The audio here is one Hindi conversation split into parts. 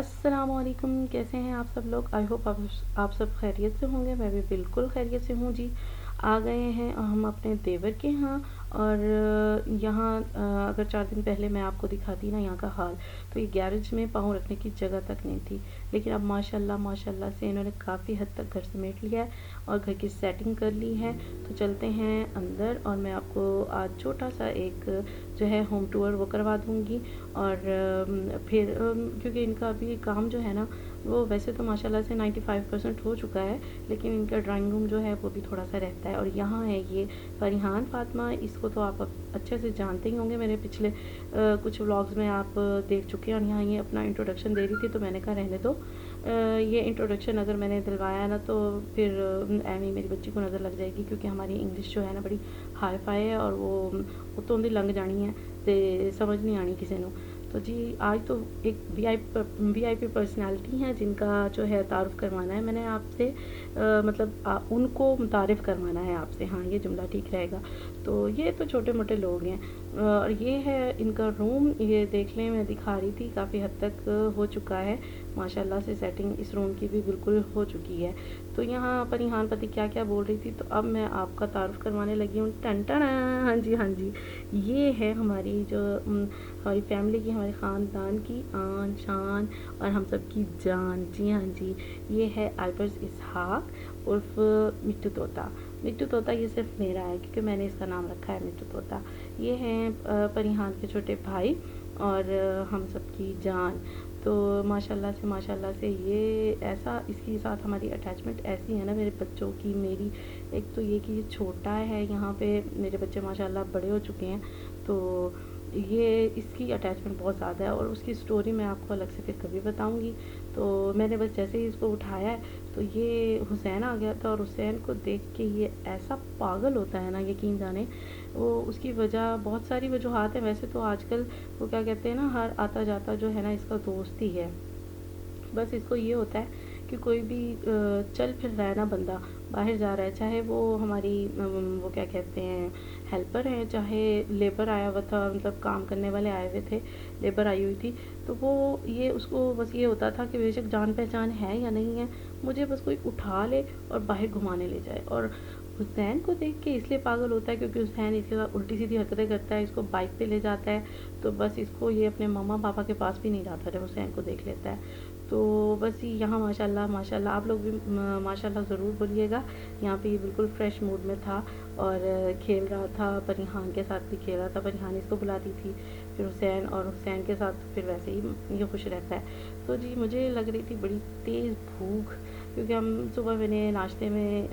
अस्सलामुअलैकुम, कैसे हैं आप सब लोग। आई होप आप सब खैरियत से होंगे। मैं भी बिल्कुल खैरियत से हूँ जी। आ गए हैं हम अपने देवर के यहाँ। और यहाँ अगर 4 दिन पहले मैं आपको दिखाती ना यहाँ का हाल, तो ये गैरेज में पाँव रखने की जगह तक नहीं थी। लेकिन अब माशाल्लाह माशाल्लाह से इन्होंने काफ़ी हद तक घर समेट लिया है और घर की सेटिंग कर ली है। तो चलते हैं अंदर और मैं आपको आज छोटा सा एक जो है होम टूर वो करवा दूँगी। और फिर क्योंकि इनका अभी काम जो है ना, वो वैसे तो माशाल्लाह से 95% हो चुका है, लेकिन इनका ड्राइंग रूम जो है वो भी थोड़ा सा रहता है। और यहाँ है ये फरिहान फातिमा, इसको तो आप अच्छे से जानते ही होंगे, मेरे पिछले कुछ व्लॉग्स में आप देख चुके हैं। और यहाँ ये अपना इंट्रोडक्शन दे रही थी, तो मैंने कहा रहने दो, ये इंट्रोडक्शन अगर मैंने दिलवाया है ना तो फिर एमी मेरी बच्ची को नज़र लग जाएगी, क्योंकि हमारी इंग्लिश जो है ना बड़ी हाई फाई है और वो तो उन्हें लंघ जानी है, तो समझ नहीं आनी किसी को। तो जी आज तो एक वीआईपी पर्सनालिटी हैं जिनका जो है तारुफ़ करवाना है मैंने आपसे, मतलब उनको मुतारिफ़ करवाना है आपसे। हाँ, ये जुमला ठीक रहेगा। तो ये तो छोटे मोटे लोग हैं। और ये है इनका रूम, ये देख लें, मैं दिखा रही थी, काफ़ी हद तक हो चुका है माशाल्लाह से। सेटिंग इस रूम की भी बिल्कुल हो चुकी है। तो यहाँ पर रिहान पति क्या क्या बोल रही थी, तो अब मैं आपका तारुफ़ करवाने लगी हूँ। टन टन। हाँ जी हाँ जी, ये है हमारी जो हमारी फैमिली की, हमारे ख़ानदान की आन शान और हम सब की जान। जी हाँ जी, ये है अल्बर्स इसहाक उर्फ मिट्टू तोता। मिट्टू तोता ये सिर्फ मेरा है क्योंकि मैंने इसका नाम रखा है मिट्टू तोता। ये हैं परिहान के छोटे भाई और हम सब की जान। तो माशाल्लाह से ये ऐसा, इसके साथ हमारी अटैचमेंट ऐसी है ना मेरे बच्चों की, मेरी एक तो ये कि ये छोटा है, यहाँ पे मेरे बच्चे माशाल्लाह बड़े हो चुके हैं, तो ये इसकी अटैचमेंट बहुत ज़्यादा है। और उसकी स्टोरी मैं आपको अलग से फिर कभी बताऊंगी। तो मैंने बस जैसे ही इसको उठाया है तो ये हुसैन आ गया था, और हुसैन को देख के ये ऐसा पागल होता है ना, यकीन जाने। वो उसकी वजह बहुत सारी वजूहात हैं वैसे तो। आजकल वो क्या कहते हैं ना, हर आता जाता जो है ना इसका दोस्त ही है। बस इसको ये होता है कि कोई भी चल फिर रहा है ना बंदा, बाहर जा रहा है, चाहे वो हमारी वो क्या कहते हैं हेल्पर है, चाहे लेबर आया हुआ था, मतलब काम करने वाले आए हुए थे, लेबर आई हुई थी, तो वो ये उसको बस ये होता था कि बेशक जान पहचान है या नहीं है, मुझे बस कोई उठा ले और बाहर घुमाने ले जाए। और हुसैन को देख के इसलिए पागल होता है क्योंकि हुसैन इसके साथ उल्टी सीधी हरकतें करता है, इसको बाइक पे ले जाता है, तो बस इसको ये अपने मम्मा पापा के पास भी नहीं जाता है, हुसैन को देख लेता है। तो बस यहाँ माशाल्लाह माशाल्लाह आप लोग भी माशाल्लाह ज़रूर बोलिएगा। यहाँ पे ये बिल्कुल फ्रेश मूड में था और खेल रहा था, परिहान के साथ भी खेल रहा था। परिहान इसको बुलाती थी, फिर हुसैन, और हुसैन के साथ फिर वैसे ही ये खुश रहता है। तो जी मुझे लग रही थी बड़ी तेज़ भूख, क्योंकि हम सुबह मैंने नाश्ते में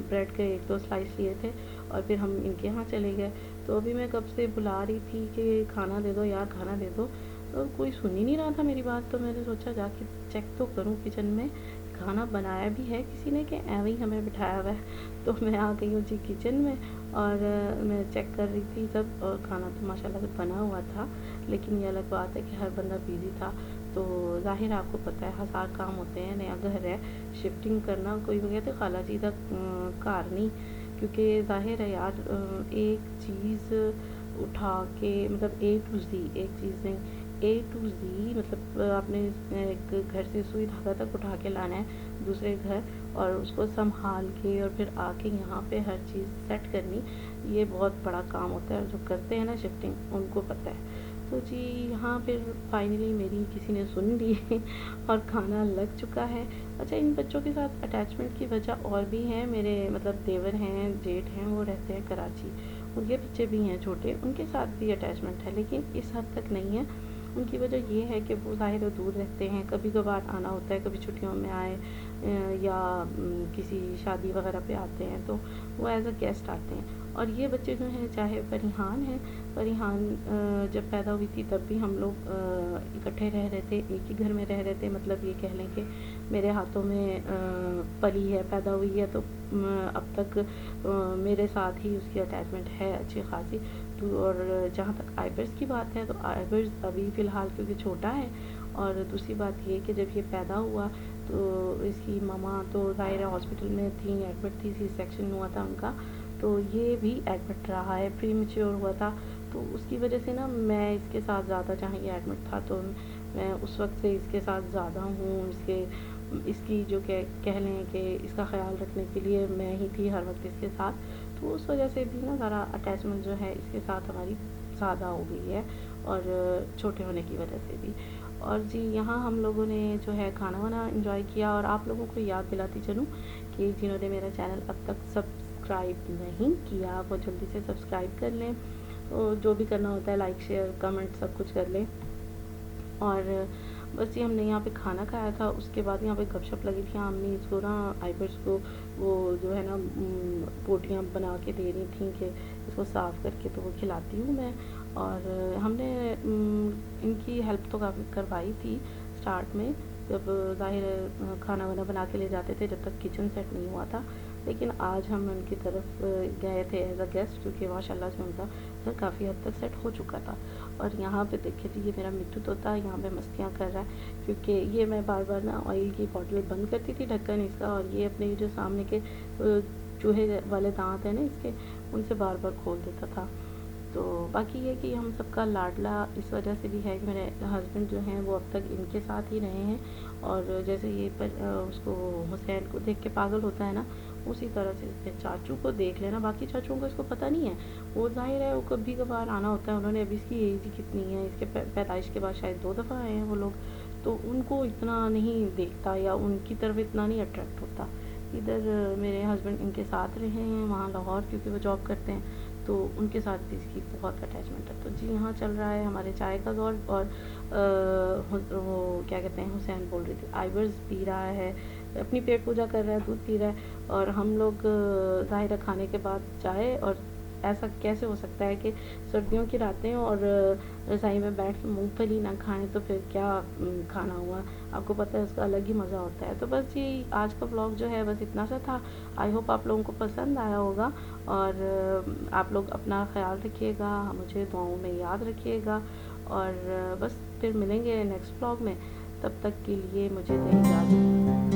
ब्रेड के 1-2 स्लाइस लिए थे और फिर हम इनके यहाँ चले गए। तो अभी मैं कब से बुला रही थी कि खाना दे दो यार, खाना दे दो, तो कोई सुन ही नहीं रहा था मेरी बात। तो मैंने सोचा जाके चेक तो करूं किचन में खाना बनाया भी है किसी ने कि ऐਵੇਂ ही हमें बिठाया हुआ है। तो मैं आ गई हूँ जी किचन में और मैं चेक कर रही थी सब, और खाना तो माशाल्लाह से बना हुआ था। लेकिन ये अलग बात है कि हर बंदा बिजी था, तो ज़ाहिर आपको पता है हज़ार काम होते हैं, नया घर है, शिफ्टिंग करना, कोई वो कहते खाला जी का घर नहीं, क्योंकि ज़ाहिर है यार एक चीज़ उठा के, मतलब ए टू ज़ी, एक चीज़ नहीं, ए टू ज़ी, मतलब आपने एक घर से सुई धागा तक उठा के लाना है दूसरे घर, और उसको संभाल के और फिर आके यहाँ पे हर चीज़ सेट करनी, ये बहुत बड़ा काम होता है। और जो करते हैं ना शिफ्टिंग, उनको पता है। तो जी यहाँ फिर फाइनली मेरी किसी ने सुन ली और खाना लग चुका है। अच्छा, इन बच्चों के साथ अटैचमेंट की वजह और भी है। मेरे मतलब देवर हैं, जेठ हैं, वो रहते हैं कराची, उनके बच्चे भी हैं छोटे, उनके साथ भी अटैचमेंट है, लेकिन इस हद तक नहीं है। उनकी वजह ये है कि वो ज़ाहिर दूर रहते हैं, कभी कभार आना होता है, कभी छुट्टियों में आए या किसी शादी वगैरह पे आते हैं, तो वो एज अ गेस्ट आते हैं। और ये बच्चे जो हैं, चाहे परिहान हैं, परिहान जब पैदा हुई थी तब भी हम लोग इकट्ठे रह रहे थे, एक ही घर में रह रहे थे, मतलब ये कह लें कि मेरे हाथों में पली है, पैदा हुई है, तो अब तक मेरे साथ ही उसकी अटैचमेंट है अच्छी खासी। तो और जहाँ तक आइबर्स की बात है, तो आइबर्स अभी फ़िलहाल क्योंकि छोटा है, और दूसरी बात ये कि जब ये पैदा हुआ तो इसकी ममा तो ज़ाहिर है हॉस्पिटल में थी, एडमिट थी, सी सेक्शन हुआ था उनका, तो ये भी एडमिट रहा है, प्री मैच्योर हुआ था। तो उसकी वजह से ना मैं इसके साथ ज़्यादा, जहाँ ये एडमिट था, तो मैं उस वक्त से इसके साथ ज़्यादा हूँ, इसकी जो कह लें कि इसका ख्याल रखने के लिए मैं ही थी हर वक्त इसके साथ। तो उस वजह से भी ना ज़रा अटैचमेंट जो है इसके साथ हमारी ज़्यादा हो गई है, और छोटे होने की वजह से भी। और जी यहाँ हम लोगों ने जो है खाना वाना इंजॉय किया, और आप लोगों को याद दिलाती चलूँ कि जिन्होंने मेरा चैनल अब तक सब्सक्राइब नहीं किया वो जल्दी से सब्सक्राइब कर लें, तो जो भी करना होता है लाइक शेयर कमेंट सब कुछ कर लें। और बस ये हमने यहाँ पे खाना खाया था, उसके बाद यहाँ पे गपशप लगी थी। अम्मी इसको ना आइबर्स को वो जो है ना बोटियाँ बना के दे रही थी कि इसको साफ़ करके तो वो खिलाती हूँ मैं। और हमने इनकी हेल्प तो काफ़ी करवाई थी स्टार्ट में, जब ज़ाहिर खाना वाना बना के ले जाते थे जब तक किचन सेट नहीं हुआ था। लेकिन आज हम उनकी तरफ गए थे एज अ गेस्ट, क्योंकि माशाल्लाह से उनका घर काफ़ी हद तक सेट हो चुका था। और यहाँ पे देखिए जी, ये मेरा मिट्टू तोता यहाँ पे मस्तियाँ कर रहा है, क्योंकि ये मैं बार बार ना ऑयल की बॉटल बंद करती थी ढक्कन इसका, और ये अपने जो सामने के चूहे वाले दांत हैं ना इसके, उनसे बार बार खोल देता था। तो बाकी ये कि हम सबका लाडला इस वजह से भी है कि मेरे हस्बैंड जो हैं वो अब तक इनके साथ ही रहे हैं, और जैसे ये उसको हुसैन को देख के पागल होता है ना, उसी तरह से इसके चाचू को देख लेना। बाकी चाचुओं को इसको पता नहीं है, वो ज़ाहिर है वो कभी कभार आना होता है, उन्होंने अभी इसकी एज कितनी है, इसके पैदाइश के बाद शायद 2 दफ़ा आए हैं वो लोग, तो उनको इतना नहीं देखता या उनकी तरफ इतना नहीं अट्रैक्ट होता। इधर मेरे हस्बैंड इनके साथ रहे हैं वहाँ लाहौर, क्योंकि वो जॉब करते हैं, तो उनके साथ भी इसकी बहुत अटैचमेंट है। तो जी यहाँ चल रहा है हमारे चाय का दौर, और वो क्या कहते हैं, हुसैन बोल रही थी आइवर्स पी रहा है, अपनी पेट पूजा कर रहा है, दूध पी रहा है, और हम लोग ज़ाहिर खाने के बाद चाय। और ऐसा कैसे हो सकता है कि सर्दियों की रातें और रज़ाई में बैठ के मूंगफली ना खाएं, तो फिर क्या खाना हुआ। आपको पता है उसका अलग ही मज़ा होता है। तो बस ये आज का ब्लॉग जो है बस इतना सा था। आई होप आप लोगों को पसंद आया होगा, और आप लोग अपना ख्याल रखिएगा, मुझे दुआओं में याद रखिएगा, और बस फिर मिलेंगे नेक्स्ट ब्लॉग में। तब तक के लिए मुझे दें इजाज़त।